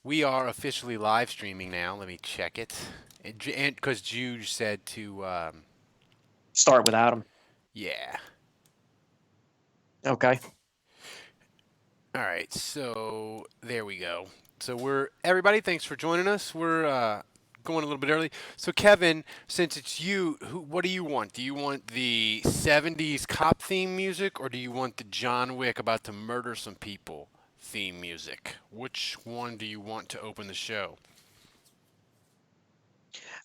We are officially live streaming now. Let me check it. And because Juge said to, Start without him. yeah. Okay. All right. So there we go. So everybody. Thanks for joining us. We're going a little bit early. So Kevin, since it's you, what do you want? Do you want the '70s cop theme music, or do you want the John Wick about to murder some people theme music? Which one do you want to open the show?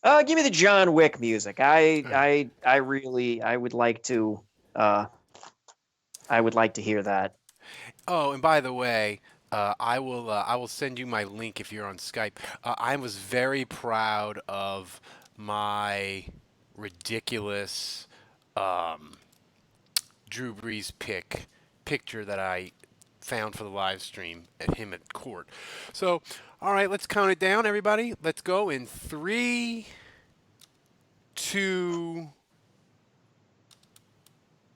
Give me the John Wick music. I would like to hear that. Oh, and by the way, I will send you my link if you're on Skype. I was very proud of my ridiculous um, Drew Brees picture that I found for the live stream at him at court. So, all right, let's count it down, everybody. Let's go in 3, 2,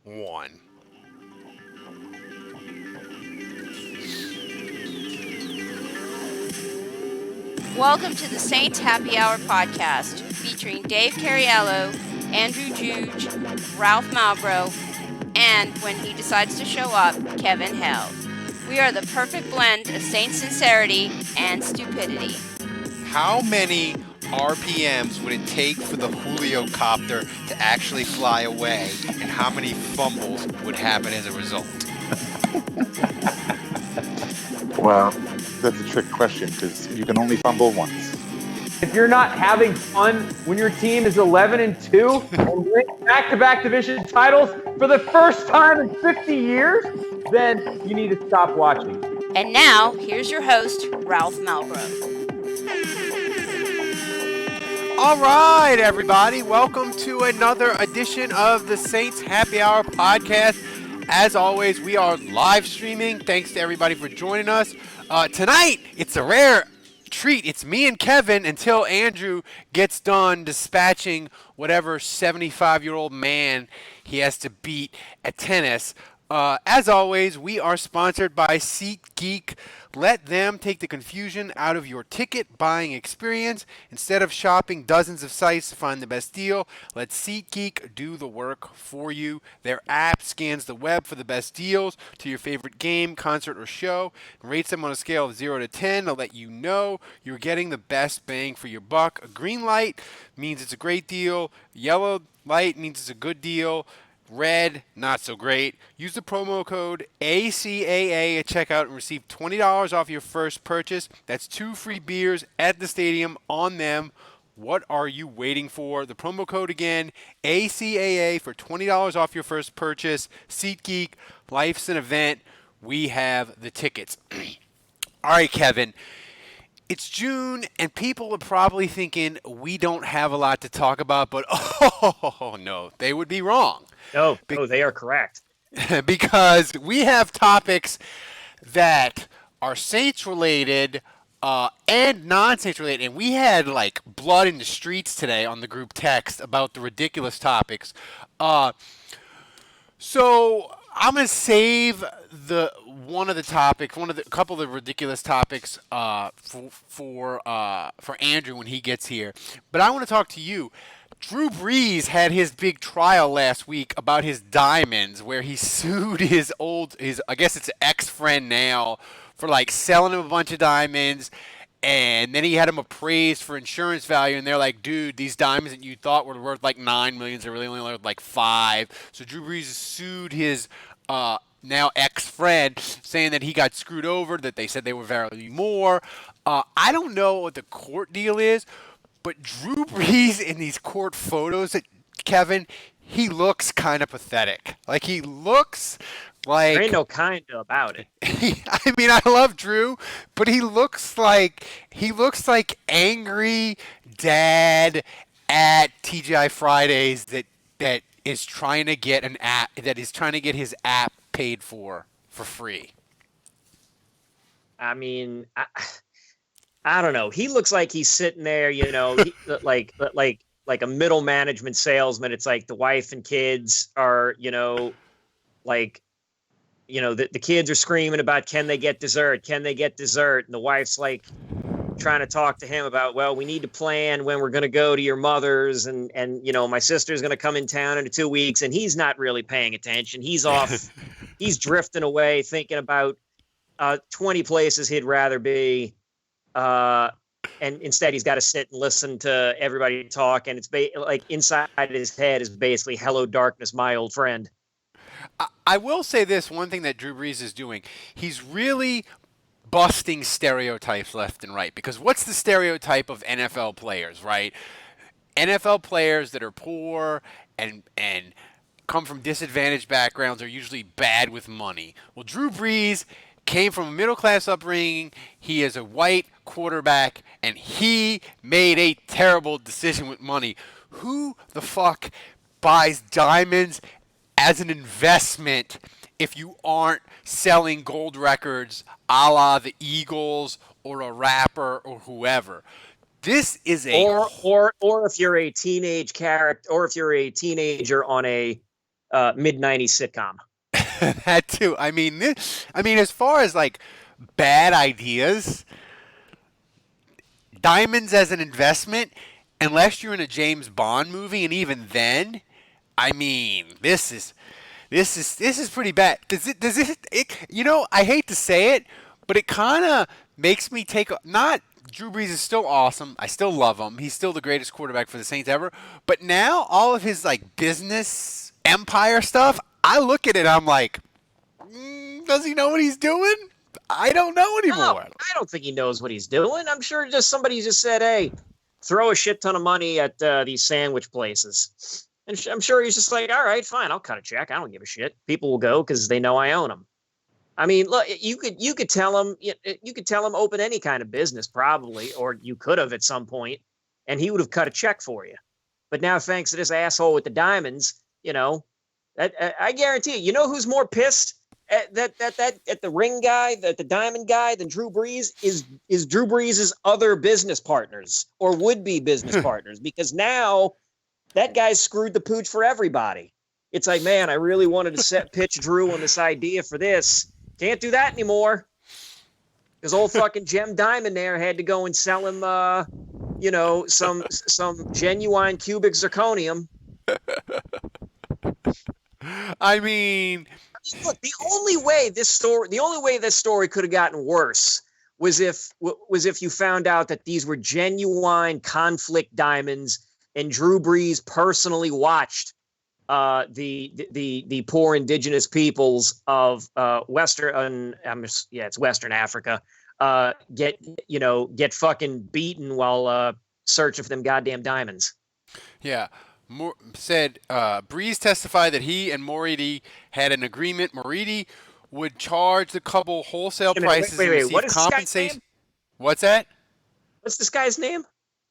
1. Welcome to the Saints Happy Hour podcast, featuring Dave Cariello, Andrew Juge, Ralph Malbrough, and when he decides to show up, Kevin Held. We are the perfect blend of Saint sincerity and stupidity. How many RPMs would it take for the Julio copter to actually fly away, and how many fumbles would happen as a result? Well, that's a trick question because you can only fumble once. If you're not having fun when your team is 11-2 and wins back-to-back division titles for the first time in 50 years, then you need to stop watching. And now, here's your host, Ralph Malbrough. All right, everybody. Welcome to another edition of the Saints Happy Hour podcast. As always, we are live streaming. Thanks to everybody for joining us. Tonight, it's a rare treat. It's me and Kevin until Andrew gets done dispatching whatever 75-year-old man he has to beat at tennis. As always, we are sponsored by SeatGeek. Let them take the confusion out of your ticket buying experience. Instead of shopping dozens of sites to find the best deal, let SeatGeek do the work for you. Their app scans the web for the best deals to your favorite game, concert, or show, and rates them on a scale of 0 to 10 to let you know you're getting the best bang for your buck. A green light means it's a great deal. Yellow light means it's a good deal. Red, not so great. Use the promo code ACAA at checkout and receive $20 off your first purchase. That's 2 free beers at the stadium on them. What are you waiting for? The promo code again, ACAA, for $20 off your first purchase. SeatGeek, life's an event. We have the tickets. All right, Kevin. It's June, and people are probably thinking we don't have a lot to talk about, but oh, no, they would be wrong. No, they are correct. Because we have topics that are Saints related and non-Saints related, and we had like blood in the streets today on the group text about the ridiculous topics. So I'm gonna save a couple of the ridiculous topics for Andrew when he gets here. But I want to talk to you. Drew Brees had his big trial last week about his diamonds, where he sued his I guess it's ex-friend now, for like selling him a bunch of diamonds, and then he had him appraised for insurance value, and they're like, dude, these diamonds that you thought were worth like $9 million, they're really only worth like $5. So Drew Brees sued his now ex-friend, saying that he got screwed over, that they said they were valued more. I don't know what the court deal is, but Drew Brees in these court photos, Kevin, he looks kind of pathetic. Like, he looks like... There ain't no kind about it. I mean, I love Drew, but he looks like angry dad at TGI Fridays that is trying to get his app paid for free. I mean, I don't know. He looks like he's sitting there, like a middle management salesman. It's like the wife and kids are, the kids are screaming about, can they get dessert? Can they get dessert? And the wife's like, trying to talk to him about, well, we need to plan when we're going to go to your mother's, and my sister's going to come in town in 2 weeks, and he's not really paying attention. He's off, he's drifting away, thinking about 20 places he'd rather be, and instead he's got to sit and listen to everybody talk, and it's like inside his head is basically, hello darkness, my old friend. I will say this, one thing that Drew Brees is doing, he's really busting stereotypes left and right, because what's the stereotype of NFL players, right? NFL players that are poor and come from disadvantaged backgrounds are usually bad with money. Well, Drew Brees came from a middle-class upbringing. He is a white quarterback, and he made a terrible decision with money. Who the fuck buys diamonds as an investment if you aren't selling gold records a la the Eagles or a rapper or whoever? This is a or if you're a teenage character, or if you're a teenager on a mid-90s sitcom. That too. I mean, as far as like bad ideas, diamonds as an investment, unless you're in a James Bond movie, and even then, I mean, this is pretty bad. Does it I hate to say it, but it kind of makes me not Drew Brees is still awesome. I still love him. He's still the greatest quarterback for the Saints ever. But now all of his like business empire stuff, I look at it, I'm like, does he know what he's doing? I don't know anymore. No, I don't think he knows what he's doing. I'm sure somebody just said, hey, throw a shit ton of money at these sandwich places. And I'm sure he's just like, all right, fine, I'll cut a check. I don't give a shit. People will go because they know I own them. I mean, look, you could tell him open any kind of business probably, or you could have at some point, and he would have cut a check for you. But now, thanks to this asshole with the diamonds, I guarantee you know who's more pissed at the ring guy, the diamond guy, than Drew Brees is Drew Brees' other business partners or would-be business partners, because now that guy's screwed the pooch for everybody. It's like, man, I really wanted to pitch Drew on this idea for this. Can't do that anymore. Because old fucking Gem Diamond there had to go and sell him, some genuine cubic zirconium. I mean, look, the only way this story could have gotten worse was if you found out that these were genuine conflict diamonds, and Drew Brees personally watched the poor indigenous peoples of Western Africa get fucking beaten while searching for them goddamn diamonds. Yeah. Brees testified that he and Moridi had an agreement. Moridi would charge the couple wholesale prices and receive what is compensation. This guy's name? What's that? What's this guy's name?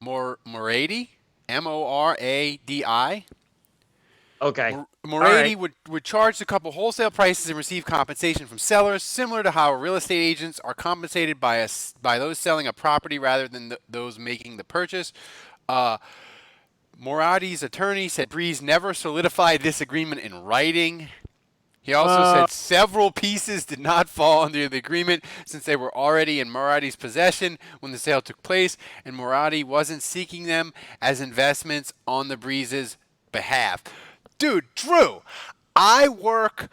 Moradi, Moradi. Okay. Moradi would charge the couple wholesale prices and receive compensation from sellers, similar to how real estate agents are compensated by those selling a property rather than those making the purchase. Moradi's attorney said Brees never solidified this agreement in writing. He also said several pieces did not fall under the agreement since they were already in Moradi's possession when the sale took place, and Moradi wasn't seeking them as investments on the Brees' behalf. Dude, Drew, I work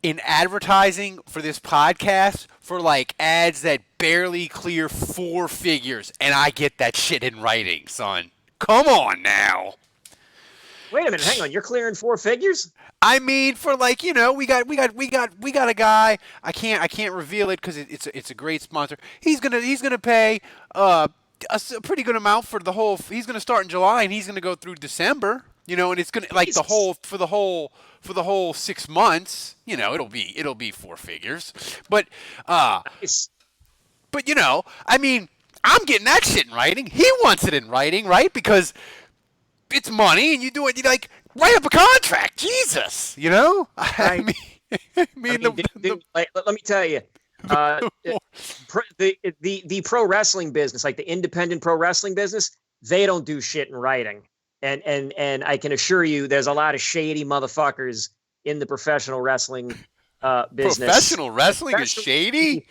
in advertising for this podcast for like ads that barely clear 4 figures, and I get that shit in writing, son. Come on now. Wait a minute, hang on. You're clearing 4 figures? I mean, for like, we got a guy. I can't reveal it because it's a great sponsor. He's gonna pay a pretty good amount for the whole. He's gonna start in July and he's gonna go through December. And it's gonna like Jesus. for the whole 6 months. It'll be 4 figures. But Nice. But I mean, I'm getting that shit in writing. He wants it in writing, right? Because it's money, and you do it. You like write up a contract. Jesus, Right. Let me tell you, the pro wrestling business, like the independent pro wrestling business, they don't do shit in writing. And I can assure you, there's a lot of shady motherfuckers in the professional wrestling business. Professional wrestling is shady?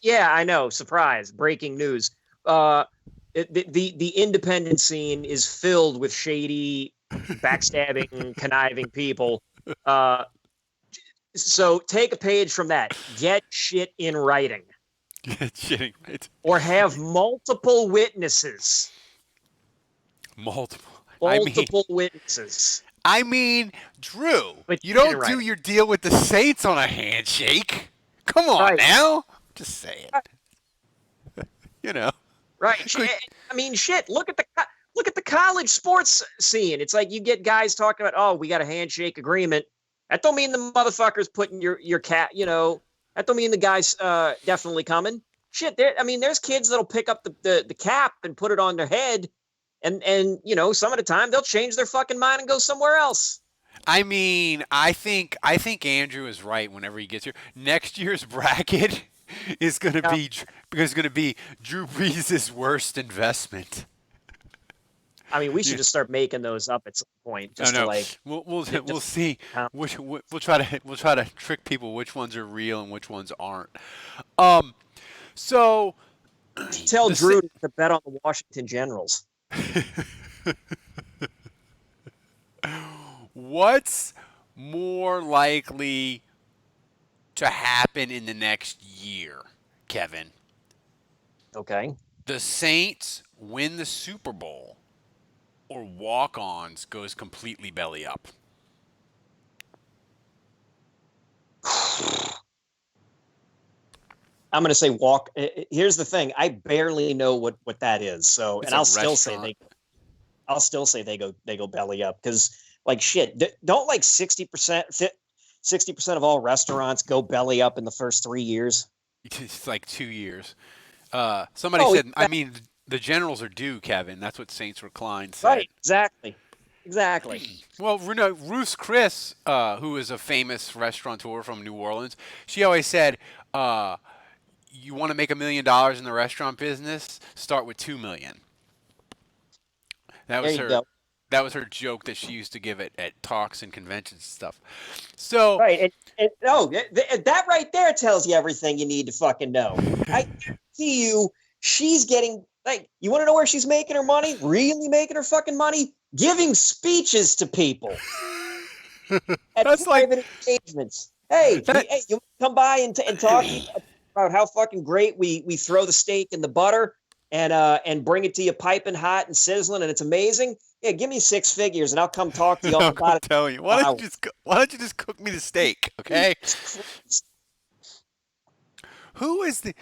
Yeah, I know. Surprise. Breaking news. The independent scene is filled with shady, backstabbing, conniving people. So take a page from that. Get shit in writing. Or have multiple witnesses. Multiple Witnesses. I mean, Drew, But you don't right. do your deal with the Saints on a handshake. Come on now. Just saying. You know. Right. I mean, shit. Look at the college sports scene. It's like you get guys talking about, oh, we got a handshake agreement. That don't mean the motherfuckers putting your cat. That don't mean the guy's definitely coming. Shit. There's kids that'll pick up the cap and put it on their head, and some of the time they'll change their fucking mind and go somewhere else. I mean, I think Andrew is right. Whenever he gets here, next year's bracket is going to be Drew Brees' worst investment. I mean, we should just start making those up at some point. Just to like, we'll see. We'll try to trick people which ones are real and which ones aren't. So tell Drew to bet on the Washington Generals. What's more likely to happen in the next year, Kevin? Okay. The Saints win the Super Bowl, or walk-ons goes completely belly up? I'm going to say walk. Here's the thing. I barely know what that is. So, It's and a restaurant. I'll still say they go belly up because like shit. Don't like 60% of all restaurants go belly up in the first 3 years. It's like 2 years. Somebody said, I mean, the Generals are due, Kevin. That's what Saints Recline said. Right, exactly. Well, Ruth's Chris, who is a famous restaurateur from New Orleans, she always said, you want to make $1 million in the restaurant business? Start with $2 million. That was her. Go. That was her joke that she used to give at talks and conventions and stuff. So right, that right there tells you everything you need to fucking know. I see you. She's getting like, you want to know where she's making her money? Really making her fucking money? Giving speeches to people at private engagements. Hey, you come by and talk about how fucking great we throw the steak in the butter and bring it to you piping hot and sizzling, and it's amazing. Yeah, give me 6 figures and I'll come talk to you all about it. I'm telling you. Why don't you just cook me the steak, okay? Who is the?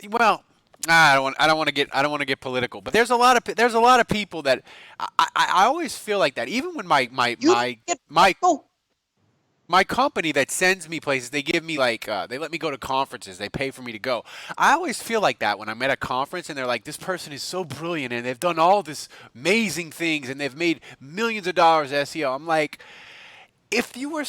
Well, I don't want to get political, but there's a lot of people that I always feel like that. Even when my company that sends me places, they give me like they let me go to conferences, they pay for me to go. I always feel like that when I'm at a conference and they're like, this person is so brilliant and they've done all this amazing things and they've made millions of dollars SEO. I'm like, if you were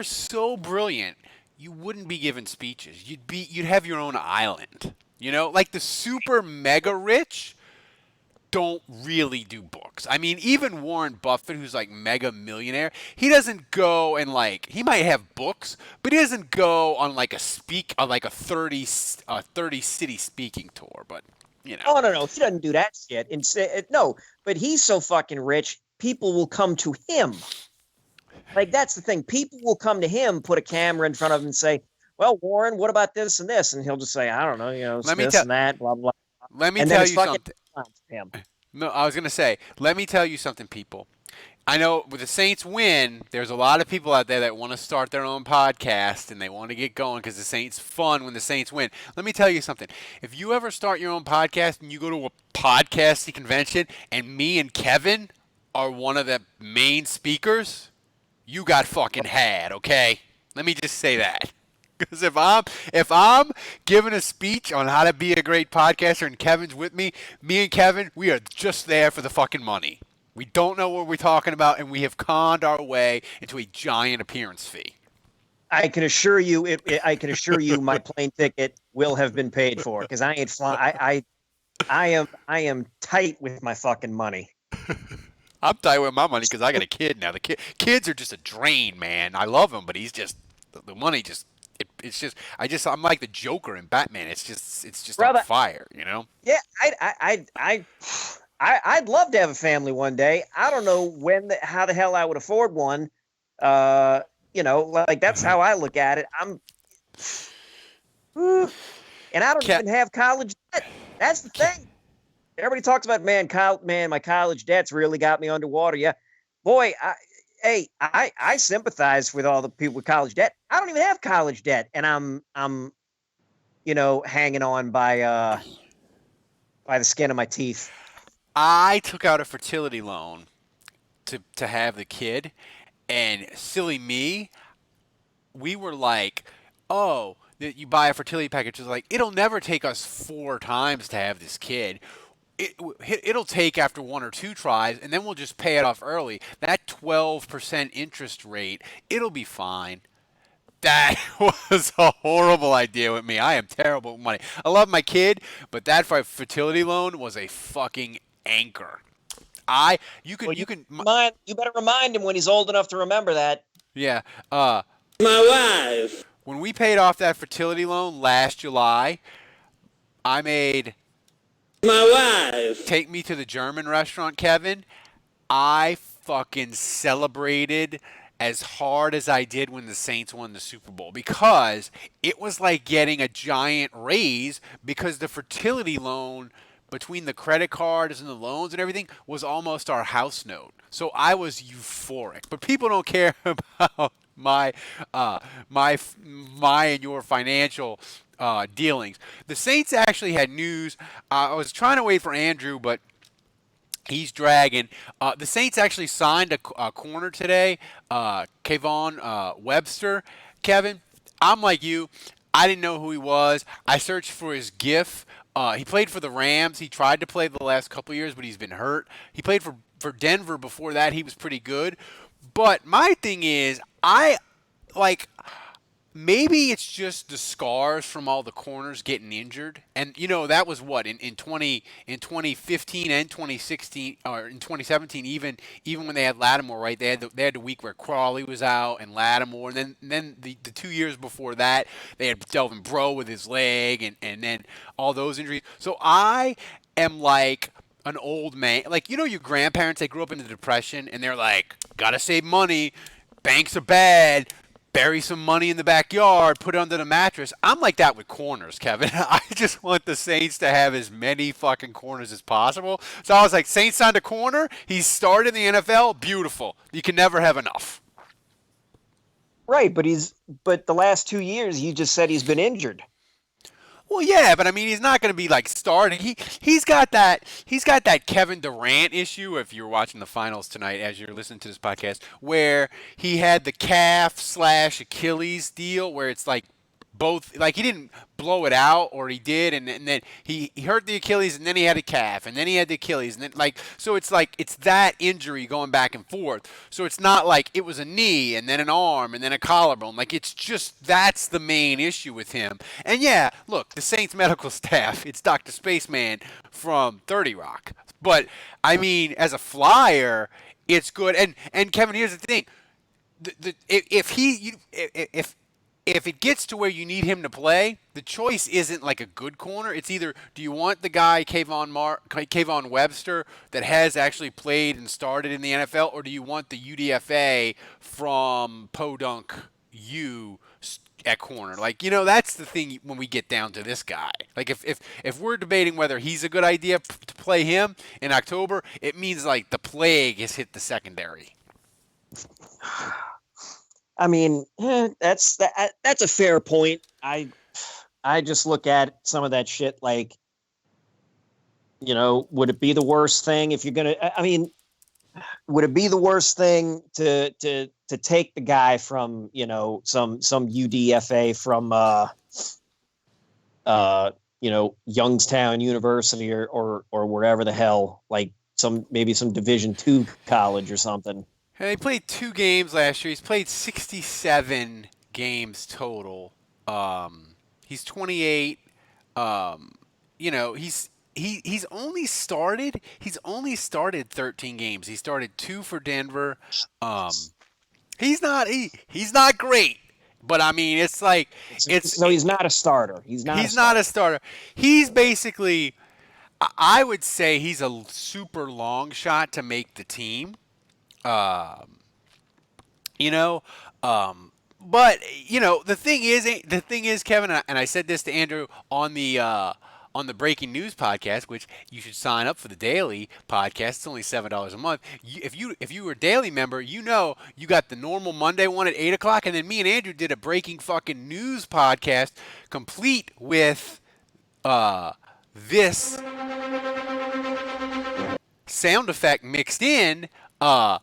so brilliant, you wouldn't be giving speeches. You'd have your own island. Like the super mega rich don't really do books. I mean, even Warren Buffett, who's like mega millionaire, he doesn't go and he might have books, but he doesn't go on like a 30 city speaking tour. But Oh no, he doesn't do that shit. No, but he's so fucking rich, people will come to him. Like that's the thing. People will come to him, put a camera in front of him, and say, "Well, Warren, what about this and this?" And he'll just say, "I don't know, and that, blah blah." Let me tell you something. No, I was going to say, let me tell you something, people. I know with the Saints win, there's a lot of people out there that want to start their own podcast and they want to get going because the Saints fun when the Saints win. Let me tell you something. If you ever start your own podcast and you go to a podcasting convention and me and Kevin are one of the main speakers, you got fucking had, okay? Let me just say that. Because if I'm giving a speech on how to be a great podcaster and Kevin's with me and Kevin, we are just there for the fucking money. We don't know what we're talking about, and we have conned our way into a giant appearance fee. I can assure you, my plane ticket will have been paid for because I ain't flying. I am tight with my fucking money. I'm tight with my money because I got a kid now. The kids are just a drain, man. I love him, but he's just. the money I'm like the Joker in Batman. It's just on Brother. fire, you know. Yeah, I'd love to have a family one day. I don't know how the hell I would afford one. Like that's how I look at it. And I don't even have college debt. That's the thing. Everybody talks about, my college debt's really got me underwater. Yeah, boy, I sympathize with all the people with college debt. I don't even have college debt, and I'm hanging on by the skin of my teeth. I took out a fertility loan to have the kid, and silly me, we were like, oh, that you buy a fertility package. It's like, it'll never take us 4 times to have this kid. It'll take after 1 or 2 tries, and then we'll just pay it off early. That 12% interest rate, it'll be fine. That was a horrible idea with me. I am terrible with money. I love my kid, but that fertility loan was a fucking anchor. You better remind him when he's old enough to remember that. Yeah. My wife. When we paid off that fertility loan last July, I made my wife. Take me to the German restaurant, Kevin. I fucking celebrated as hard as I did when the Saints won the Super Bowl, because it was like getting a giant raise, because the fertility loan, between the credit cards and the loans and everything, was almost our house note. So I was euphoric. But people don't care about my and your financial dealings. The Saints actually had news. I was trying to wait for Andrew, but he's dragging. The Saints actually signed a corner today, Kayvon Webster. Kevin, I'm like you. I didn't know who he was. I searched for his GIF. He played for the Rams. He tried to play the last couple of years, but he's been hurt. He played for Denver before that. He was pretty good. But my thing is, maybe it's just the scars from all the corners getting injured. And, that was what, in 2015 and 2016, or in 2017, even when they had Lattimore, right? They had the week where Crawley was out and Lattimore. And then the 2 years before that, they had Delvin Breaux with his leg, and then all those injuries. So I am like an old man. Like, your grandparents, they grew up in the Depression, and they're like, gotta save money, banks are bad, bury some money in the backyard, put it under the mattress. I'm like that with corners, Kevin. I just want the Saints to have as many fucking corners as possible. So I was like, Saints signed a corner. He's started in the NFL. Beautiful. You can never have enough. Right, but the last 2 years, you just said he's been injured. Well, yeah, but I mean, he's not going to be like starting. He's got that Kevin Durant issue. If you're watching the finals tonight, as you're listening to this podcast, where he had the calf/Achilles deal, where it's like both, like he didn't blow it out, or he did, and then he hurt the Achilles, and then he had a calf, and then he had the Achilles, and then so it's that injury going back and forth. So it's not like it was a knee and then an arm and then a collarbone. Like, it's just, that's the main issue with him. And yeah, look, the Saints medical staff, it's Dr. Spaceman from 30 Rock. But I mean, as a flyer, it's good. And Kevin, here's the thing: if it gets to where you need him to play, the choice isn't like a good corner. It's either, do you want the guy, Kayvon Webster, that has actually played and started in the NFL, or do you want the UDFA from Podunk U at corner? Like, that's the thing when we get down to this guy. Like, if we're debating whether he's a good idea to play him in October, it means like the plague has hit the secondary. I mean, that's a fair point. I just look at some of that shit like, would it be the worst thing if you're gonna? I mean, would it be the worst thing to take the guy from some UDFA from Youngstown University or wherever the hell, like maybe some Division II college or something? He played 2 games last year. He's played 67 games total. He's 28. He's only started 13 games. He started 2 for Denver. He's not great, But I mean, it's like So he's not a starter. He's not a starter. He's basically, I would say he's a super long shot to make the team. You know, but the thing is, Kevin, and I said this to Andrew on the breaking news podcast, which you should sign up for the daily podcast. It's only $7 a month. If you were a daily member, you got the normal Monday one at 8 o'clock, and then me and Andrew did a breaking fucking news podcast, complete with this sound effect mixed in. So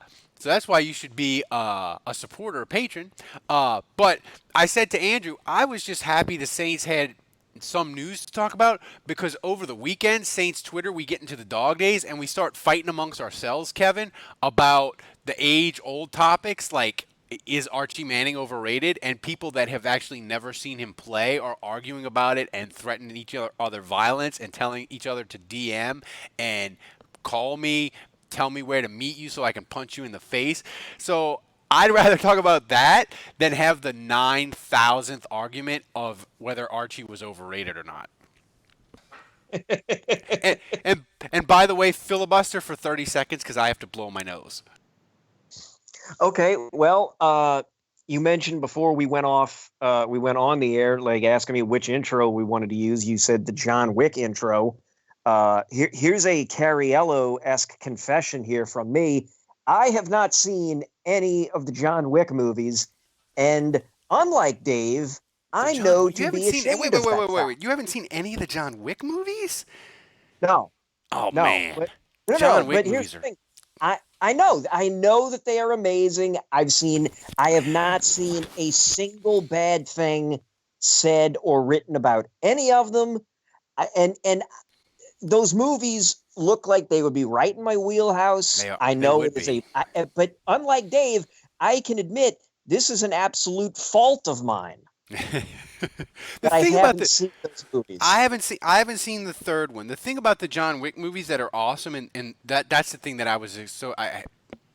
that's why you should be a supporter, a patron. But I said to Andrew, I was just happy the Saints had some news to talk about, because over the weekend, Saints Twitter, we get into the dog days and we start fighting amongst ourselves, Kevin, about the age-old topics like, is Archie Manning overrated? And people that have actually never seen him play are arguing about it and threatening each other violence and telling each other to DM and call me, tell me where to meet you so I can punch you in the face. So I'd rather talk about that than have the 9,000th argument of whether Archie was overrated or not. and by the way, filibuster for 30 seconds because I have to blow my nose. Okay, well, you mentioned before we went on the air, like asking me which intro we wanted to use. You said the John Wick intro. Here's a Cariello-esque confession here from me. I have not seen any of the John Wick movies, and unlike Dave, I know to be ashamed of that. Wait. You haven't seen any of the John Wick movies? No. Oh, no, man. But, John Wick but here's movies the are... thing. I know that they are amazing. I have not seen a single bad thing said or written about any of them. And those movies look like they would be right in my wheelhouse. I know it is but unlike Dave, I can admit this is an absolute fault of mine. I haven't seen those movies. I haven't seen the third one. The thing about the John Wick movies that are awesome, and that's the thing that I was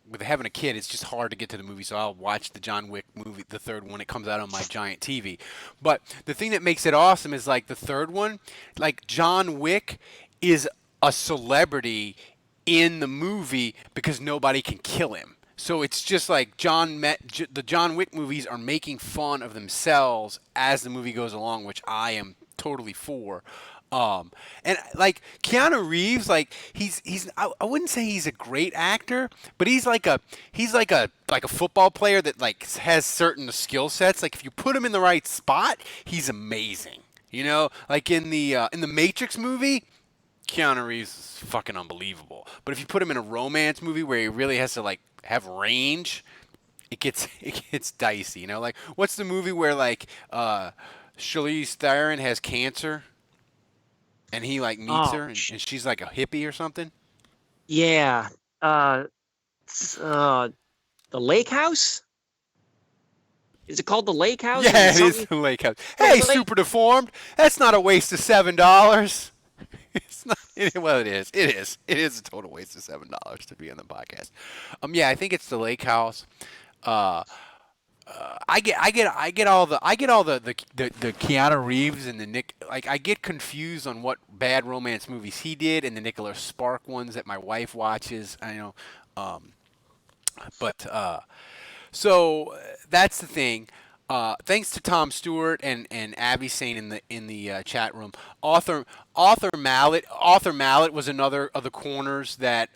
with having a kid, it's just hard to get to the movie, so I'll watch the John Wick movie, the third one, it comes out on my giant TV. But the thing that makes it awesome is like the third one, like John Wick is a celebrity in the movie because nobody can kill him. So it's just like the John Wick movies are making fun of themselves as the movie goes along, which I am totally for. And like Keanu Reeves, like I wouldn't say he's a great actor, but he's like a football player that like has certain skill sets. Like if you put him in the right spot, he's amazing. You know, like in the Matrix movie, Keanu Reeves is fucking unbelievable. But if you put him in a romance movie where he really has to like have range, it gets dicey. You know, like what's the movie where like Charlize Theron has cancer? And he like meets her, and she's like a hippie or something. Yeah, the Lake House. Is it called the Lake House? Yeah, it is the Lake House. Hey, Super Deformed. That's not a waste of $7. It's not. Well, it is. It is a total waste of $7 to be on the podcast. Yeah, I think it's the Lake House. I get all the Keanu Reeves and the Nick, like I get confused on what bad romance movies he did and the Nicholas Spark ones that my wife watches. I know, so that's the thing. Thanks to Tom Stewart and Abby saying in the chat room, Arthur Mallet was another of the corners that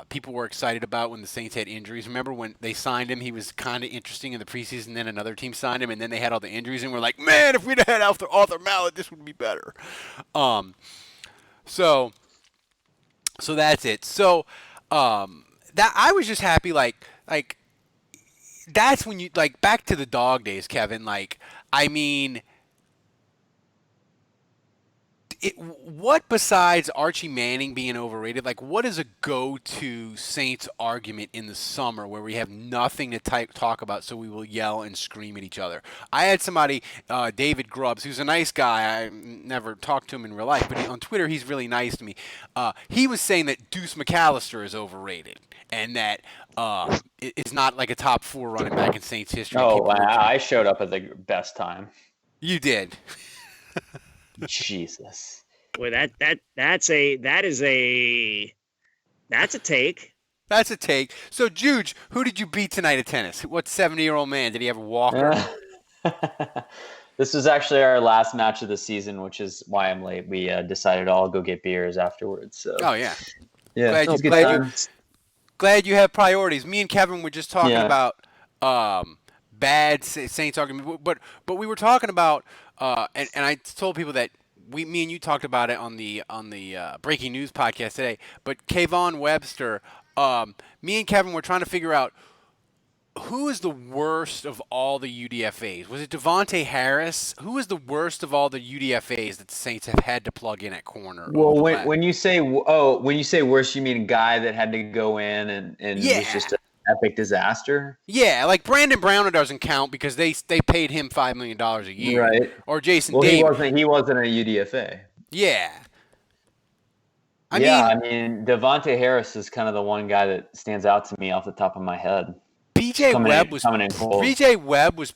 people were excited about when the Saints had injuries. Remember when they signed him, he was kind of interesting in the preseason, then another team signed him, and then they had all the injuries, and we're like, man, if we'd had Arthur Mallet, this would be better. So that's it. So that I was just happy, like that's when you, like, back to the dog days, Kevin. Like, I mean, what besides Archie Manning being overrated? Like, what is a go-to Saints argument in the summer where we have nothing to talk about, so we will yell and scream at each other? I had somebody, David Grubbs, who's a nice guy. I never talked to him in real life, but on Twitter he's really nice to me. He was saying that Deuce McAllister is overrated and that is not like a top 4 running back in Saints history. Oh, I showed up at the best time. You did. Jesus. Boy, that's a take. That's a take. So, Juge, who did you beat tonight at tennis? What 70-year-old man? Did he have a walker? This was actually our last match of the season, which is why I'm late. We decided to all go get beers afterwards. So. Oh, yeah. Yeah. Glad you have priorities. Me and Kevin were just talking about bad Saints argument, but we were talking about and I told people that me and you talked about it on the breaking news podcast today. But Kayvon Webster, me and Kevin were trying to figure out who is the worst of all the UDFAs. Was it Devontae Harris? Who is the worst of all the UDFAs that the Saints have had to plug in at corner? Well, when you say worst, you mean a guy that had to go in and was just an epic disaster? Yeah, like Brandon Browner doesn't count because they paid him $5 million a year. Right. Or Jason Davis. He wasn't a UDFA. Yeah. I mean, Devontae Harris is kind of the one guy that stands out to me off the top of my head. BJ Webb was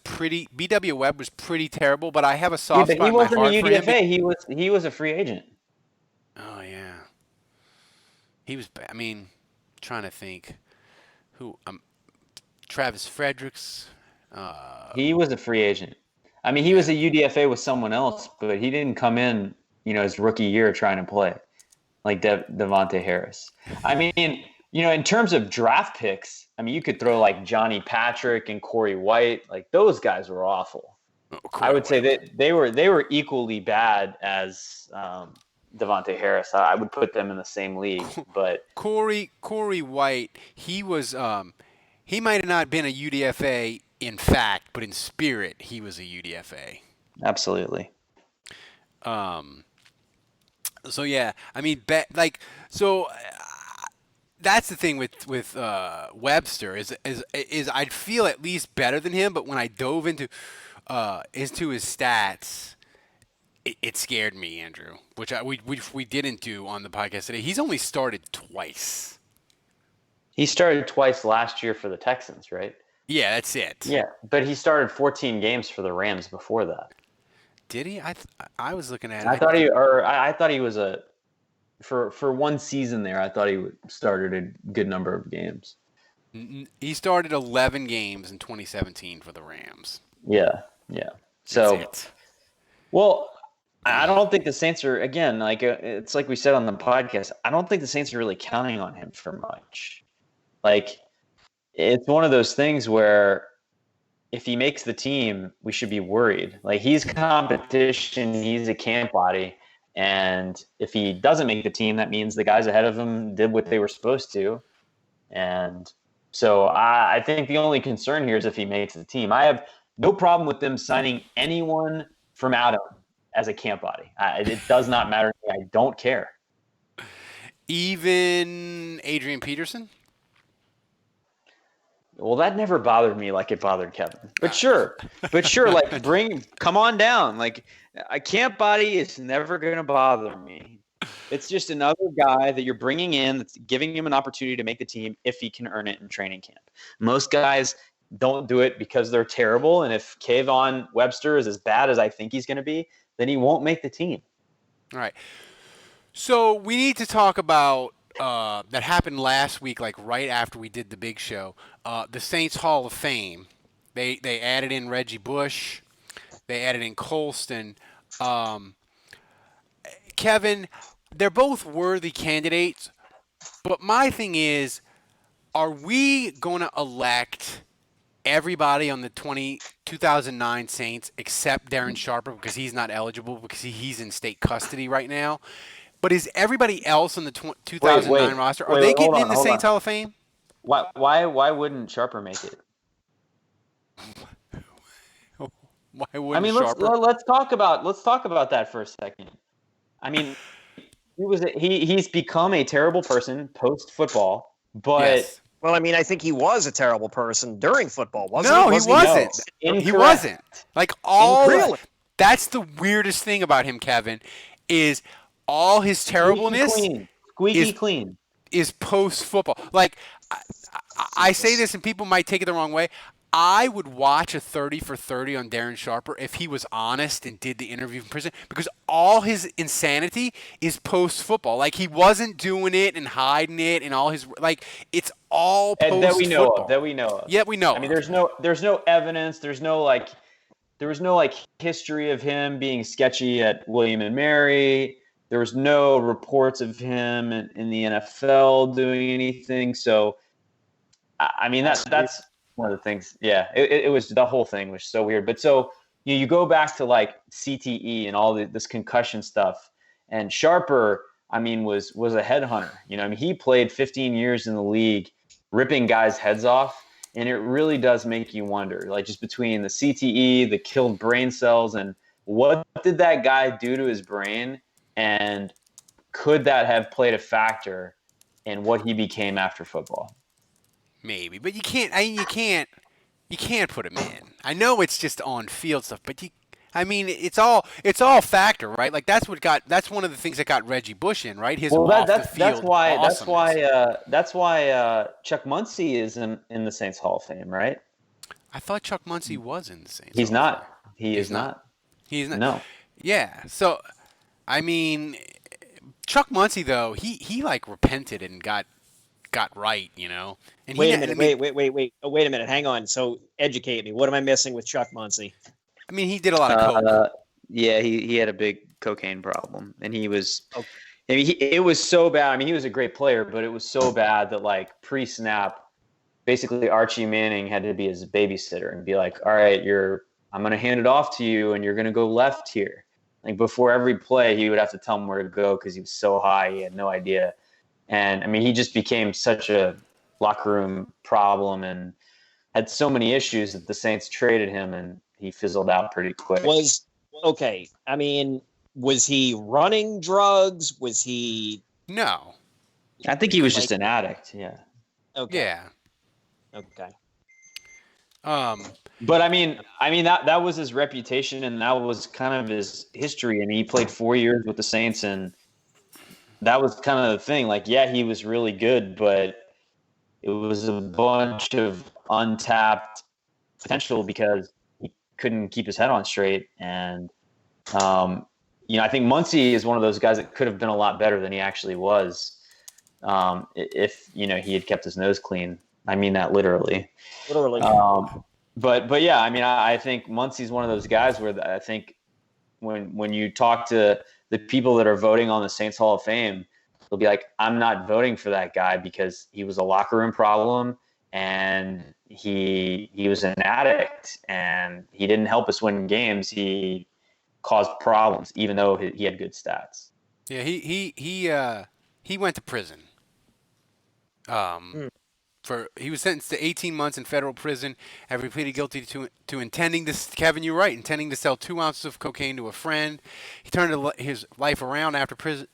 pretty terrible, but I have a soft spot in my heart for him. He wasn't a UDFA. He was a free agent. Oh yeah. He was. I mean, trying to think who. Travis Fredericks. He was a free agent. I mean, he was a UDFA with someone else, but he didn't come in, his rookie year trying to play like Devontae Harris. I mean. In terms of draft picks, I mean, you could throw like Johnny Patrick and Corey White. Like those guys were awful. I would say that they were equally bad as Devontae Harris. I would put them in the same league. But Corey White, he was he might have not been a UDFA in fact, but in spirit, he was a UDFA. Absolutely. So yeah, I mean, that's the thing with Webster is I'd feel at least better than him, but when I dove into his stats, it scared me, Andrew, which we didn't do on the podcast today. He's only started twice. He started twice last year for the Texans, right? Yeah, that's it. Yeah, but he started 14 games for the Rams before that. Did he? I was looking at it. I thought he was for one season there, I thought he started a good number of games. He started 11 games in 2017 for the Rams. Yeah. So, well, I don't think the Saints are, again, like it's like we said on the podcast, I don't think the Saints are really counting on him for much. Like, it's one of those things where if he makes the team, we should be worried. Like, he's competition, he's a camp body. And if he doesn't make the team, that means the guys ahead of him did what they were supposed to. And so I think the only concern here is if he makes the team. I have no problem with them signing anyone from Adam as a camp body. It does not matter to me. I don't care. Even Adrian Peterson? Well, that never bothered me like it bothered Kevin. But sure, like come on down. Like a camp body is never going to bother me. It's just another guy that you're bringing in that's giving him an opportunity to make the team if he can earn it in training camp. Most guys don't do it because they're terrible. And if Kayvon Webster is as bad as I think he's going to be, then he won't make the team. All right. So we need to talk about that happened last week, like right after we did the big show. The Saints Hall of Fame. They added in Reggie Bush. They added in Colston. Kevin, they're both worthy candidates. But my thing is, are we going to elect everybody on the 2009 Saints except Darren Sharper because he's not eligible because he's in state custody right now? But is everybody else on the 2009 roster, are they getting in the Saints Hall of Fame? Why wouldn't Sharper make it? Why wouldn't Sharper? let's talk about that for a second. I mean, he's become a terrible person post football, but Yes. Well, I mean, I think he was a terrible person during football, wasn't No, he? he wasn't. No, He wasn't. Like all. Really? That's the weirdest thing about him, Kevin, is all his terribleness squeaky clean is post football. Like I say this, and people might take it the wrong way. I would watch a 30 for 30 on Darren Sharper if he was honest and did the interview from prison, because all his insanity is post football. Like he wasn't doing it and hiding it and all his it's all post football. That we know of. Yeah, we know. I mean, there's no evidence. There was no history of him being sketchy at William and Mary. There was no reports of him in the NFL doing anything. So, I mean, that's one of the things. Yeah, it was, the whole thing was so weird. But so you go back to CTE and all this concussion stuff, and Sharper, I mean, was a headhunter. I mean, he played 15 years in the league, ripping guys' heads off, and it really does make you wonder, just between the CTE, the killed brain cells, and what did that guy do to his brain, and could that have played a factor in what he became after football? Maybe, but you can't. You can't put him in. I know it's just on field stuff, but it's all factor, right? Like that's one of the things that got Reggie Bush in, right? His off the field. That's why Chuck Muncie is in the Saints Hall of Fame, right? I thought Chuck Muncie was in the Saints. He's not. He is not. He's not. No. Yeah. So, I mean, Chuck Muncie though, he repented and got right, And wait a minute. Wait a minute. Hang on. So educate me. What am I missing with Chuck Muncie? I mean, he did a lot of coke. Yeah, he had a big cocaine problem, and he was. Okay. I mean, it was so bad. I mean, he was a great player, but it was so bad that pre-snap, basically Archie Manning had to be his babysitter and be like, "All right, I'm going to hand it off to you, and you're going to go left here." Before every play, he would have to tell him where to go because he was so high, he had no idea. And I mean, he just became such a locker room problem and had so many issues that the Saints traded him, and he fizzled out pretty quick. I mean, was he running drugs? Was he? No. I think he was just an addict. Yeah. Okay. Yeah. Okay. But I mean that was his reputation, and that was kind of his history. I mean, he played 4 years with the Saints, and that was kind of the thing. He was really good, but it was a bunch of untapped potential because he couldn't keep his head on straight. And, I think Muncie is one of those guys that could have been a lot better than he actually was if, he had kept his nose clean. I mean that literally. Literally. But yeah, I mean, I think Muncie's one of those guys where I think when you talk to the people that are voting on the Saints Hall of Fame, they'll be like, I'm not voting for that guy because he was a locker room problem and he was an addict and he didn't help us win games. He caused problems, even though he had good stats. Yeah, he went to prison. He was sentenced to 18 months in federal prison after he pleaded guilty to intending to, Kevin, you're right, intending to sell 2 ounces of cocaine to a friend. He turned his life around after prison,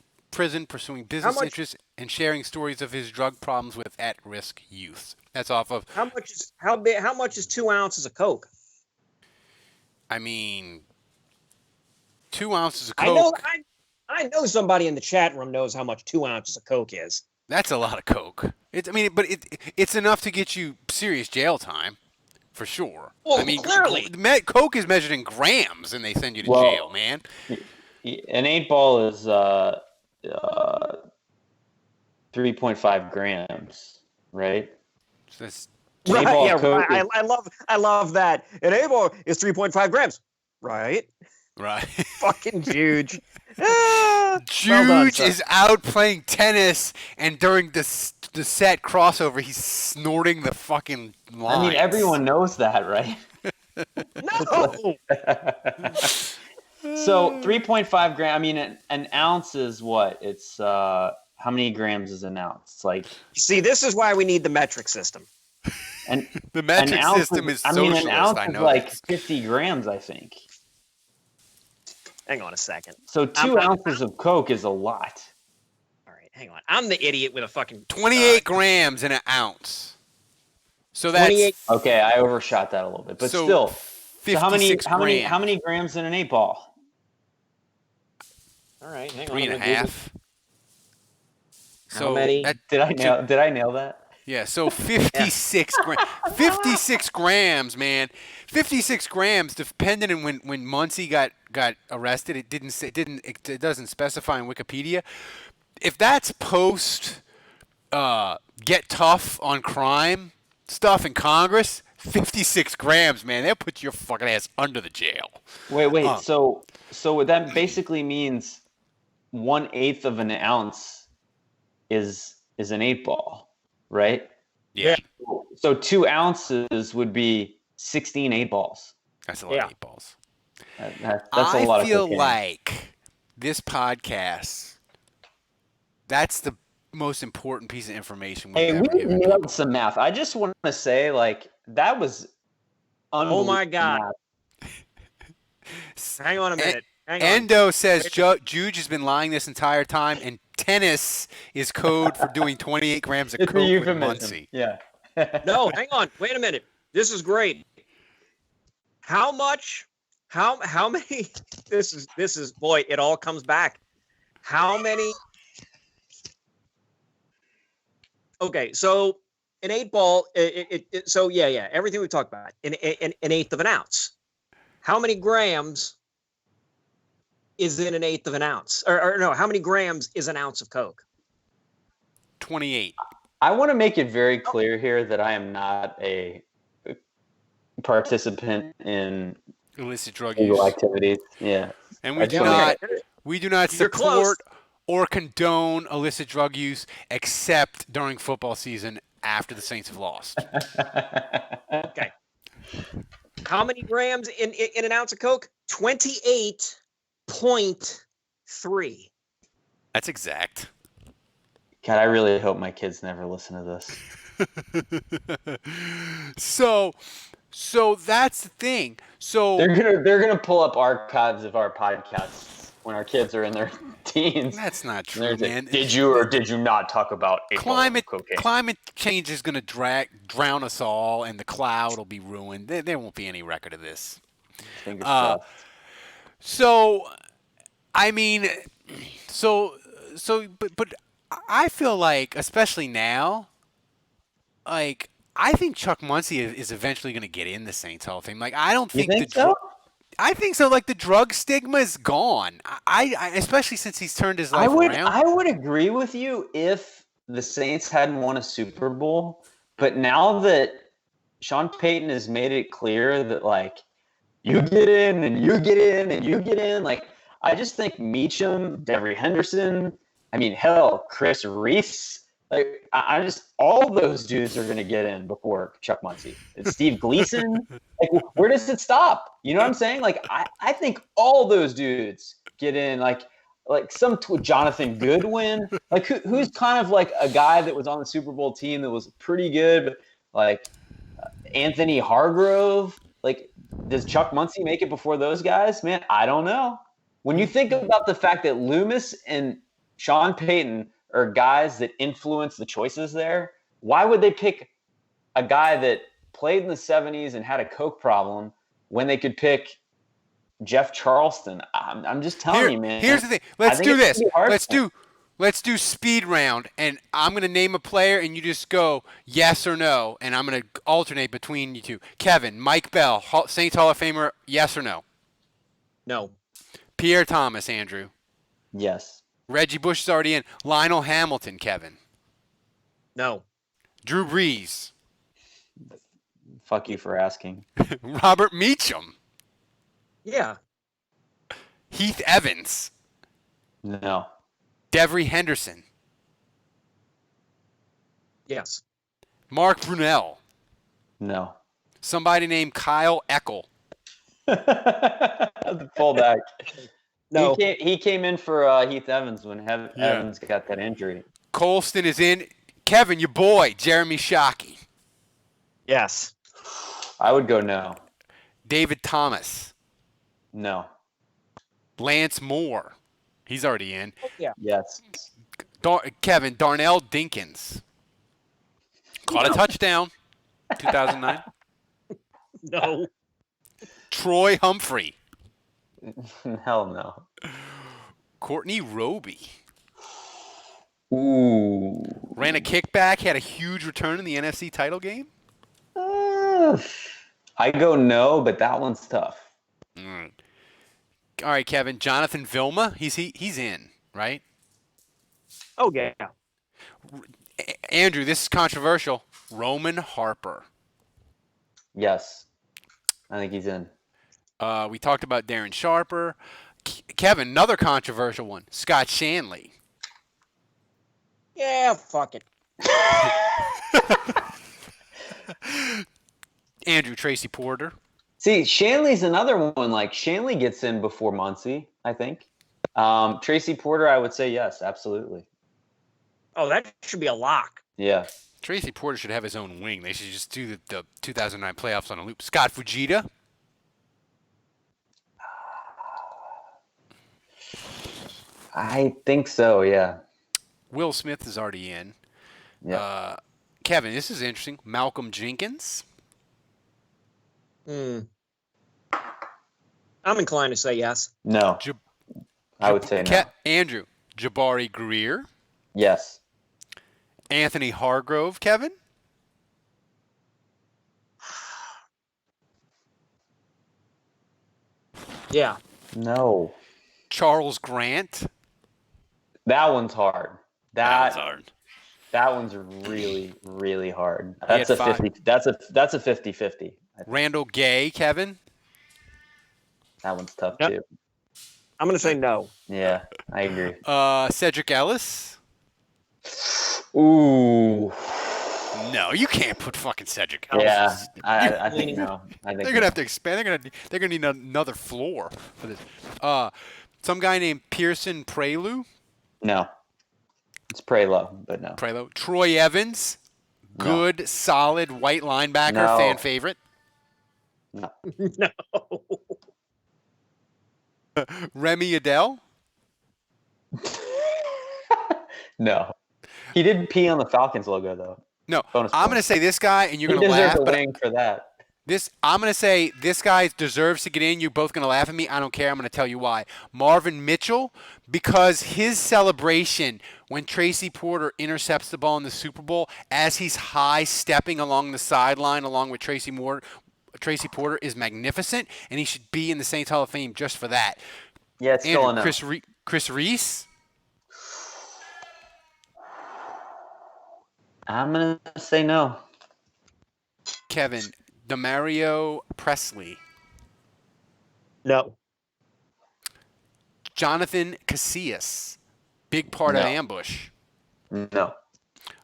pursuing business interests and sharing stories of his drug problems with at-risk youth. That's off of. How much is 2 ounces of coke? I mean, 2 ounces of coke. I know somebody in the chat room knows how much 2 ounces of coke is. That's a lot of coke. It's enough to get you serious jail time, for sure. Well, I mean, clearly, coke is measured in grams, and they send you to jail, man. An 8-ball is 3.5 grams, right? So that's right. Yeah, right. I love that. An 8-ball is 3.5 grams, right? Right. Fucking Juge. Juge is out playing tennis, and during the set crossover, he's snorting the fucking lines. I mean, everyone knows that, right? No. So 3.5 grams. I mean, an ounce is what? It's how many grams is an ounce? It's see, this is why we need the metric system. And the metric system is socialist. an ounce I know. is 50 grams, I think. Hang on a second. So 2 ounces of Coke is a lot. All right, hang on. I'm the idiot with a fucking 28 grams in an ounce. So that's 28. Okay, I overshot that a little bit, but so still. 56 how grams. many grams in an 8 ball? All right, hang 3.5. on. So How many? Did I nail that? Yeah, so 56 grams. 56 grams, man. 56 grams. Depending on when Muncie got arrested, it doesn't specify in Wikipedia. If that's post get tough on crime stuff in Congress, 56 grams, man, they'll put your fucking ass under the jail. Wait. So that basically means 1/8 of an ounce is an 8 ball, right? Yeah. So 2 ounces would be 16 8 balls. That's a lot of 8 balls. That's a lot of I feel cocaine. like this podcast, that's the most important piece of information we've ever we given nailed people. some math. I just want to say, like, that was Oh my God. Hang on a minute. Hang on. Endo says Juge has been lying this entire time, and tennis is code for doing 28 grams of It's a coke with euphemism. Muncie. Yeah. No, hang on. Wait a minute. This is great. How much? How many? This is boy. It all comes back. How many? Okay, so an 8 ball. So yeah. Everything we talked about. An 1/8 of an ounce. How many grams is in an 1/8 of an ounce? Or no? How many grams is an ounce of Coke? 28. I want to make it very clear here that I am not a participant in Illicit drug illegal use. activities. Yeah. And I we do not You're support or condone illicit drug use except during football season after the Saints have lost. Okay. How many grams in an ounce of Coke? 28.3. That's exact. God, I really hope my kids never listen to this. So that's the thing. So They're gonna pull up archives of our podcasts when our kids are in their teens. that's not And true, they're like, man. did you or did you not talk about Climate cocaine? change is going to drown us all, and the cloud will be ruined. There won't be any record of this. Fingers crossed. So, I mean, but I feel like, especially now, like, I think Chuck Muncie is eventually going to get in the Saints Hall of Fame. Like, I don't think so? I think so. Like, the drug stigma is gone. I especially since he's turned his life around. I would agree with you if the Saints hadn't won a Super Bowl, but now that Sean Payton has made it clear that, like, you get in and you get in and you get in, like, I just think Meacham, Devery Henderson, I mean, hell, Chris Reese, like, I just, all those dudes are going to get in before Chuck Muncie. It's Steve Gleason. Like, where does it stop? You know what I'm saying? Like, I think all those dudes get in, like some Jonathan Goodwin. Like, who's kind of like a guy that was on the Super Bowl team that was pretty good, but like Anthony Hargrove. Like, does Chuck Muncie make it before those guys? Man, I don't know. When you think about the fact that Loomis and Sean Payton are guys that influence the choices there, why would they pick a guy that played in the 70s and had a coke problem when they could pick Jeff Charleston? I'm just telling you, man. Here's the thing. Let's do this. Let's do speed round, and I'm going to name a player, and you just go yes or no, and I'm going to alternate between you two. Kevin, Mike Bell, Saints Hall of Famer, yes or no? No. Pierre Thomas, Andrew. Yes. Reggie Bush is already in. Lionel Hamilton, Kevin. No. Drew Brees. Fuck you for asking. Robert Meacham. Yeah. Heath Evans. No. Devery Henderson. Yes. Mark Brunell. No. Somebody named Kyle Eckel. The fullback. No. He came in for Heath Evans when Evans got that injury. Colston is in. Kevin, your boy, Jeremy Shockey. Yes. I would go no. David Thomas. No. Lance Moore. He's already in. Yeah. Yes. Kevin, Darnell Dinkins. Caught a touchdown. 2009. No. Troy Humphrey. Hell no. Courtney Roby. Ooh. Ran a kickback, had a huge return in the NFC title game. I go no, but that one's tough. All right, Kevin. Jonathan Vilma. He's in, right? Oh yeah. Andrew, this is controversial. Roman Harper. Yes. I think he's in. We talked about Darren Sharper. Kevin, another controversial one. Scott Shanley. Yeah. Fuck it. Andrew, Tracy Porter. See, Shanley's another one. Like, Shanley gets in before Muncie, I think. Tracy Porter, I would say yes, absolutely. Oh, that should be a lock. Yeah. Tracy Porter should have his own wing. They should just do the 2009 playoffs on a loop. Scott Fujita. I think so, yeah. Will Smith is already in. Yeah. Kevin, this is interesting. Malcolm Jenkins. I'm inclined to say yes. No. I would say no. Andrew, Jabari Greer. Yes. Anthony Hargrove, Kevin. Yeah. No. Charles Grant. That one's hard. That was hard. That one's really, really hard. He That's had a 50. That's a 50-50. Randall Gay, Kevin. That one's tough Yep. too. I'm gonna say no. Yeah, I agree. Cedric Ellis. Ooh. No, you can't put fucking Cedric Ellis. Yeah, I think no. I think They're gonna have to expand. They're gonna need another floor for this. Some guy named Pearson Prelu. No. It's Prelo, but no. Prelo. Troy Evans. No. Good, solid white linebacker, No. fan favorite. No. No. Remy Adele. No. He did pee on the Falcons logo though. No, Bonus I'm point. going to say this guy, and you're He going to laugh. deserves a But wing for that. I'm going to say this guy deserves to get in. You're both going to laugh at me. I don't care. I'm going to tell you why. Marvin Mitchell, because his celebration when Tracy Porter intercepts the ball in the Super Bowl as he's high stepping along the sideline along with Tracy Porter is magnificent, and he should be in the Saints Hall of Fame just for that. Yeah, it's still a no. Chris Reese. I'm gonna say no. Kevin, Demario Presley. No. Jonathan Casillas. Big part of No. Ambush. No.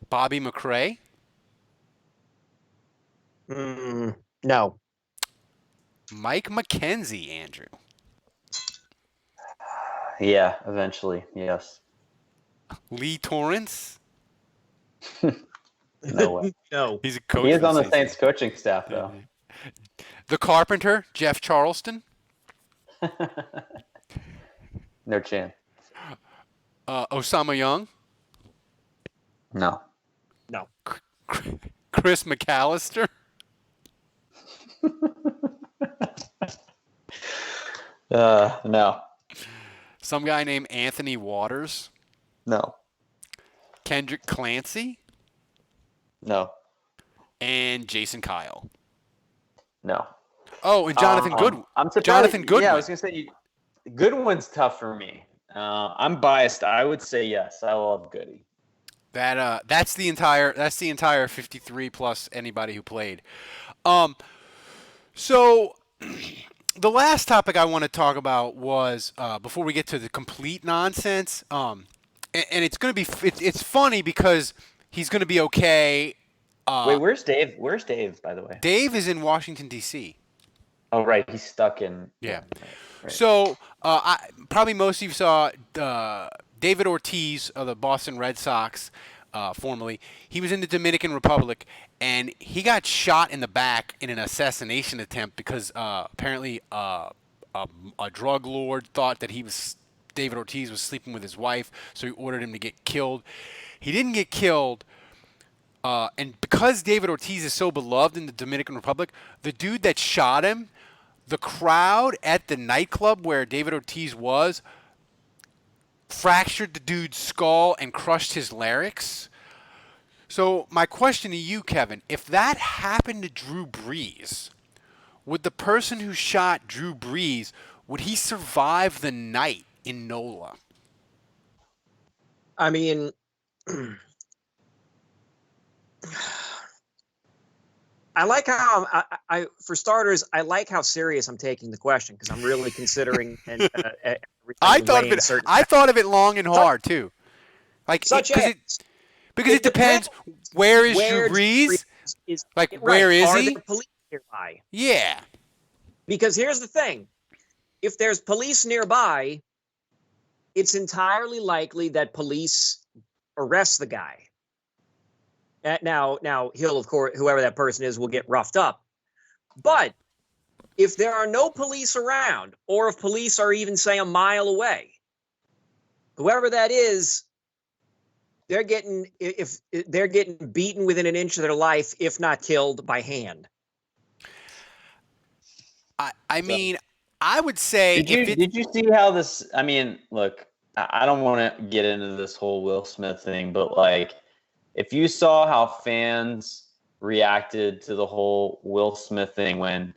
Bobby McRae. No. Mike McKenzie, Andrew. Yeah, eventually, yes. Lee Torrance. No way. No. He's a coach. He is for on the Saints. Saints coaching staff though. The Carpenter, Jeff Charleston. No chance. Osama Young. No. No. Chris McAllister. No. Some guy named Anthony Waters. No. Kendrick Clancy. No. And Jason Kyle. No. Oh, and Jonathan Goodwin. I'm surprised. Jonathan Goodwin. Yeah, I was gonna say Goodwin's tough for me. I'm biased. I would say yes. I love Goody. That's the entire 53 plus anybody who played. So the last topic I want to talk about was before we get to the complete nonsense. And it's gonna be it's funny because he's gonna be okay. Wait, where's Dave? Where's Dave, by the way? Dave is in Washington D.C. Oh, right. He's stuck in. Yeah. Right. So probably most of you saw David Ortiz of the Boston Red Sox, formerly. He was in the Dominican Republic, and he got shot in the back in an assassination attempt because apparently a drug lord thought that David Ortiz was sleeping with his wife, so he ordered him to get killed. He didn't get killed. And because David Ortiz is so beloved in the Dominican Republic, the dude that shot him, the crowd at the nightclub where David Ortiz was, fractured the dude's skull and crushed his larynx. So my question to you, Kevin, if that happened to Drew Brees, would the person who shot Drew Brees, would he survive the night in NOLA? I mean, I like how I for starters, I like how serious I'm taking the question because I'm really considering and I thought of it long and hard too. Like because it depends. Where is Drew Brees? Where is he? Are there police nearby? Yeah. Because here's the thing: if there's police nearby, it's entirely likely that police arrest the guy. Now he'll, of course, whoever that person is, will get roughed up. But if there are no police around, or if police are even, say, a mile away, whoever that is, they're getting beaten within an inch of their life, if not killed by hand. I mean, I would say. Did you see how this? I mean, look, I don't want to get into this whole Will Smith thing, but like, if you saw how fans reacted to the whole Will Smith thing when,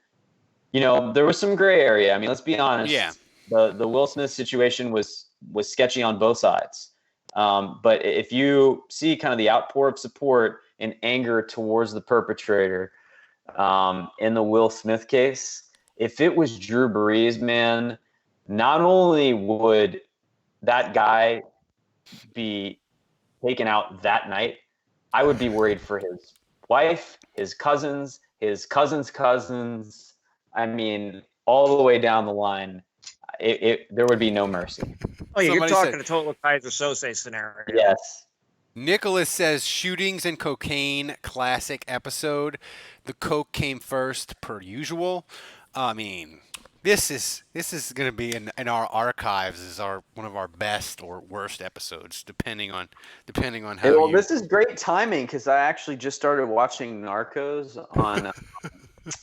there was some gray area. I mean, let's be honest. Yeah. The Will Smith situation was sketchy on both sides. But if you see kind of the outpour of support and anger towards the perpetrator in the Will Smith case, if it was Drew Brees, man, not only would that guy be taken out that night, I would be worried for his wife, his cousins, his cousins' cousins. I mean, all the way down the line, there would be no mercy. Oh, yeah, you're talking a total Kaiser Sose scenario. Yes. Nicholas says shootings and cocaine classic episode. The coke came first per usual. I mean, this is going to be in our archives as one of our best or worst episodes, depending on how. Well, this is great timing because I actually just started watching Narcos on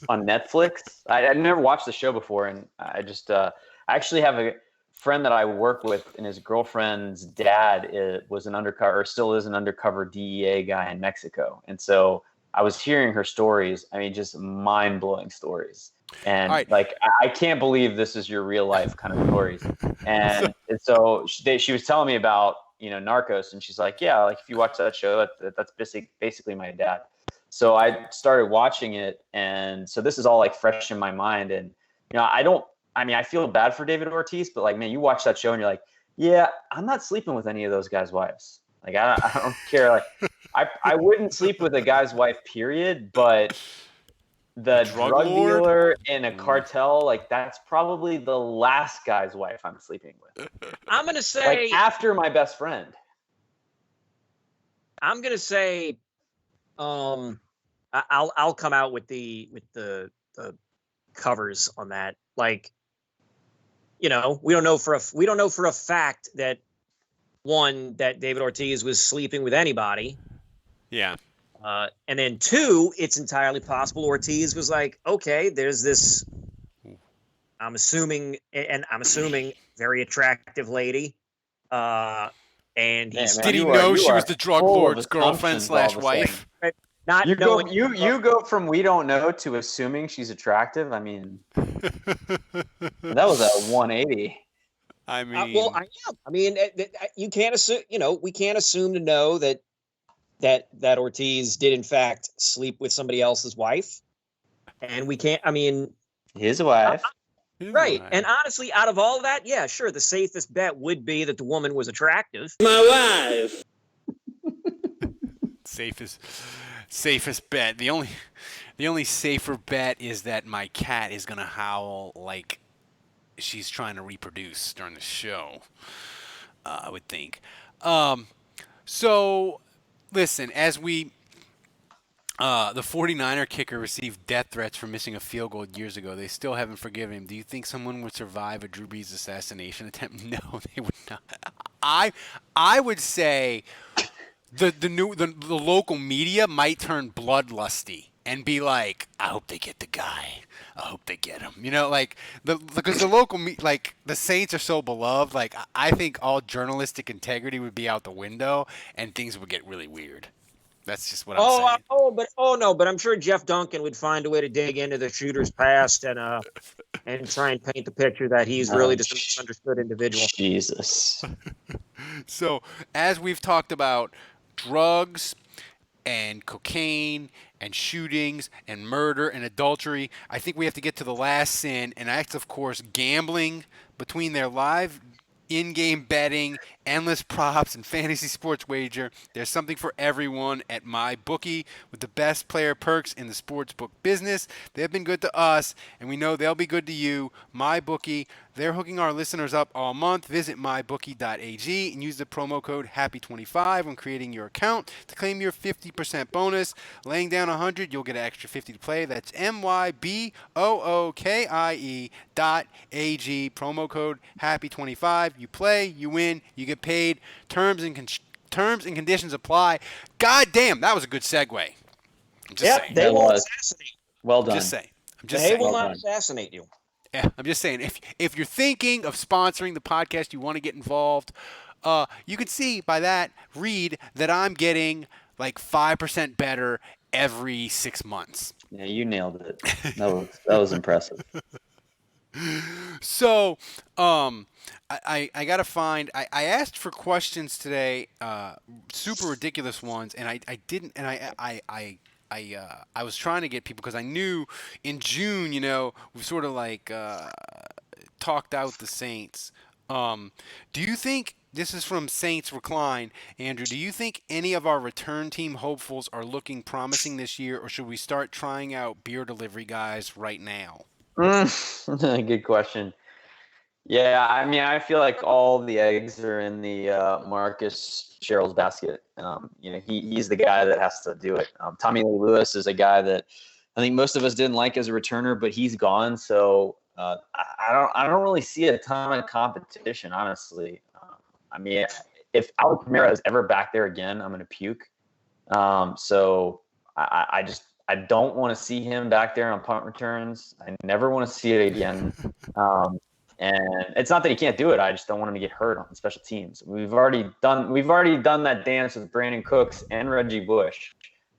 on Netflix. I never watched the show before, and I just I actually have a friend that I work with, and his girlfriend's dad was an undercover, or still is an undercover DEA guy in Mexico, and so I was hearing her stories. I mean, just mind-blowing stories. And like, I can't believe this is your real life kind of stories. And so she was telling me about, Narcos, and she's like, yeah, like if you watch that show, that's basically my dad. So I started watching it. And so this is all like fresh in my mind. And, I feel bad for David Ortiz, but like, man, you watch that show and you're like, yeah, I'm not sleeping with any of those guys' wives. Like, I don't care. Like, I wouldn't sleep with a guy's wife, period. But the drug dealer in a cartel, like, that's probably the last guy's wife I'm sleeping with. I'm gonna say, like, after my best friend. I'm gonna say, I'll come out with the covers on that. Like, we don't know for a fact that that David Ortiz was sleeping with anybody. Yeah. And then two, it's entirely possible Ortiz was like, okay, there's this, I'm assuming very attractive lady. And he's did he know she was the drug lord's girlfriend / wife? Not you knowing, you go from we don't know to assuming she's attractive. I mean, that was a 180. I mean, well, I am. I mean, you can't assume. We can't assume to know that Ortiz did in fact sleep with somebody else's wife, and we can't. I mean, his wife, right? And honestly, out of all of that, yeah, sure, the safest bet would be that the woman was attractive. My wife. Safest bet. The only safer bet is that my cat is gonna howl like she's trying to reproduce during the show. I would think. So, listen, as we The 49er kicker received death threats for missing a field goal years ago. They still haven't forgiven him. Do you think someone would survive a Drew Brees assassination attempt? No, they would not. I would say the local media might turn bloodlusty and be like, I hope they get the guy. I hope they get him. Like because the local like the Saints are so beloved. Like I think all journalistic integrity would be out the window and things would get really weird. That's just what I'm saying. But I'm sure Jeff Duncan would find a way to dig into the shooter's past and try and paint the picture that he's really just a misunderstood individual. Jesus. So, as we've talked about drugs and cocaine and shootings and murder and adultery, I think we have to get to the last sin, and that's, of course, gambling. Between their live in-game betting, endless props, and fantasy sports wager, there's something for everyone at MyBookie with the best player perks in the sportsbook business. They've been good to us, and we know they'll be good to you. MyBookie, they're hooking our listeners up all month. Visit mybookie.ag and use the promo code HAPPY25 when creating your account to claim your 50% bonus. Laying down $100, you'll get an extra $50 to play. That's MYBOOKIE.AG, promo code HAPPY25. You play, you win, you get paid. Terms and conditions apply. God damn, that was a good segue. I'm just saying. They won't assassinate you. Well done. I'm just saying. They will not assassinate you. Yeah, I'm just saying. If you're thinking of sponsoring the podcast, you want to get involved, you can see by that read that I'm getting like 5% better every 6 months. Yeah, you nailed it. That was impressive. So, I gotta find. I asked for questions today, super ridiculous ones, and I didn't. And I was trying to get people because I knew in June, we sort of like talked out the Saints. Do you think this is from Saints Recline, Andrew? Do you think any of our return team hopefuls are looking promising this year, or should we start trying out beer delivery guys right now? Good question. Yeah, I mean, I feel like all the eggs are in the Marques Sherrill's basket. He's the guy that has to do it. Tommy Lee Lewis is a guy that I think most of us didn't like as a returner, but he's gone. So I don't really see a ton of competition, honestly. I mean, if Alvin Kamara is ever back there again, I'm going to puke. So I don't want to see him back there on punt returns. I never want to see it again. And it's not that he can't do it. I just don't want him to get hurt on special teams. We've already done that dance with Brandon Cooks and Reggie Bush.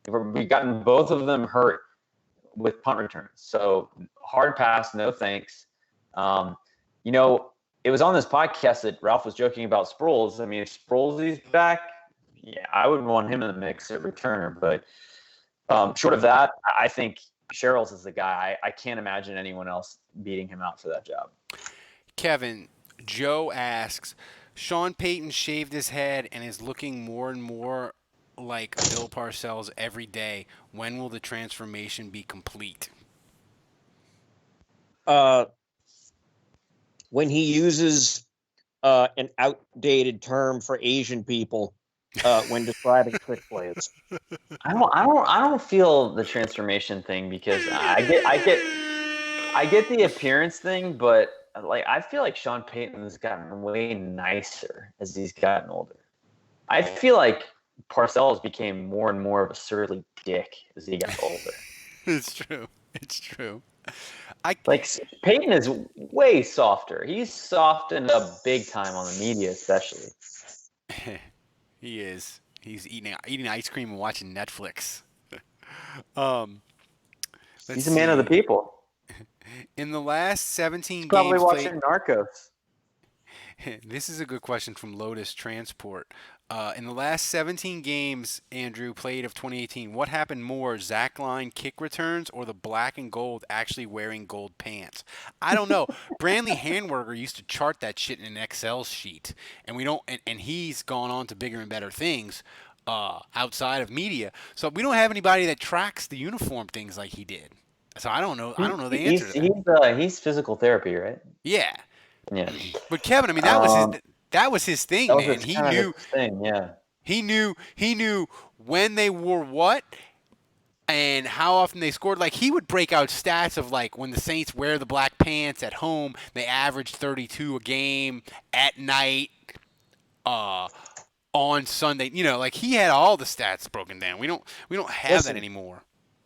We've gotten both of them hurt with punt returns. So hard pass, no thanks. It was on this podcast that Ralph was joking about Sproles. I mean, if Sproles is back, yeah, I would want him in the mix at returner. But short of that, I think Sherrill's is the guy. I can't imagine anyone else beating him out for that job. Kevin, Joe asks, Sean Payton shaved his head and is looking more and more like Bill Parcells every day. When will the transformation be complete? When he uses an outdated term for Asian people when describing trick plays. I don't feel the transformation thing because I get the appearance thing, but like I feel like Sean Payton's gotten way nicer as he's gotten older. I feel like Parcells became more and more of a surly dick as he got older. It's true. Payton is way softer. He's softened up big time on the media, especially. He is. He's eating ice cream and watching Netflix. He's a man of the people. In the last 17 Probably games watching Narcos. This is a good question from Lotus Transport. In the last 17 games, Andrew, played of 2018, what happened more, Zach Line kick returns or the black and gold actually wearing gold pants? I don't know. Brandley Handwerker used to chart that shit in an Excel sheet, and he's gone on to bigger and better things outside of media. So we don't have anybody that tracks the uniform things like he did. So I don't know the answer to that. He's physical therapy, right? Yeah. Yeah. But Kevin, I mean, that was his thing, man. He knew. Thing, yeah. He knew when they wore what, and how often they scored. Like, he would break out stats of, like, when the Saints wear the black pants at home, they average 32 a game at night, on Sunday. You know, like, he had all the stats broken down. We don't have that anymore.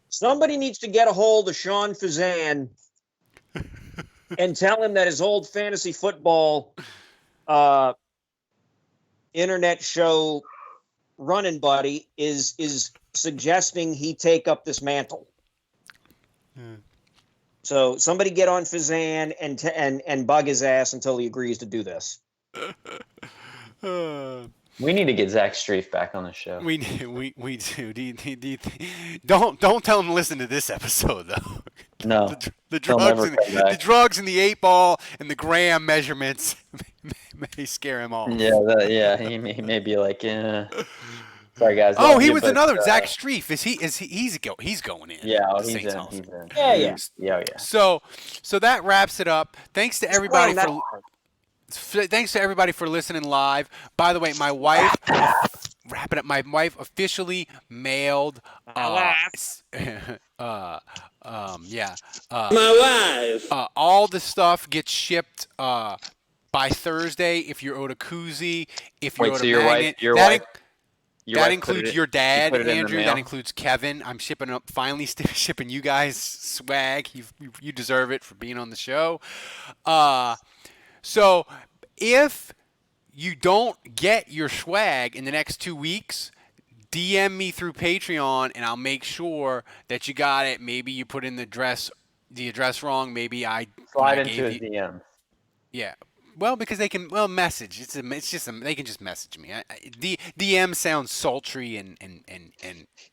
Somebody needs to get a hold of Sean Fazan and tell him that his old fantasy football internet show running buddy is suggesting he take up this mantle. So somebody get on Fazan and bug his ass until he agrees to do this. We need to get Zach Streif back on the show. We do. Don't tell him to listen to this episode though. No, the drugs and the 8-ball and the gram measurements may scare him off. Yeah, he may be like, sorry guys. Oh, he was another Zach Streif. He's going in. Yeah, he's in. Yeah. So that wraps it up. Thanks to everybody for listening live. By the way, my wife My wife officially mailed. My wife. All the stuff gets shipped by Thursday. If you're owed a koozie, if you're owed a magnet, that includes your dad, Andrew. That includes Kevin. I'm shipping up. Finally, shipping you guys swag. You deserve it for being on the show. So if you don't get your swag in the next 2 weeks, DM me through Patreon, and I'll make sure that you got it. Maybe you put in the address wrong. Maybe I slide into his DM. Yeah. Well, because they can message. They can just message me. DM sounds sultry and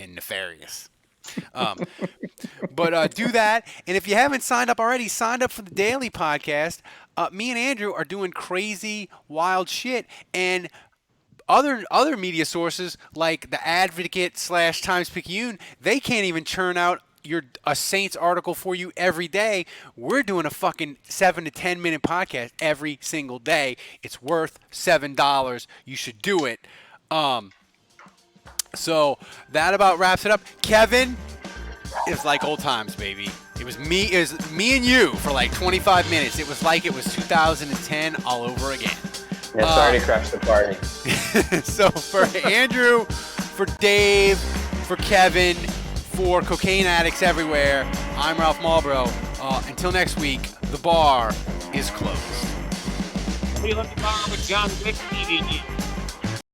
nefarious. But do that. And if you haven't signed up already, signed up for the daily podcast. Me and Andrew are doing crazy, wild shit, and other media sources like the Advocate / Times-Picayune, they can't even churn out a Saints article for you every day. We're doing a fucking 7 to 10 minute podcast every single day. It's worth $7. You should do it. So that about wraps it up. Kevin, it's like old times, baby. It was me and you for like 25 minutes. It was like it was 2010 all over again. Yeah, sorry to crash the party. So for Andrew, for Dave, for Kevin, for Cocaine Addicts Everywhere, I'm Ralph Marlboro. Until next week, the bar is closed. We left the bar with John Wick.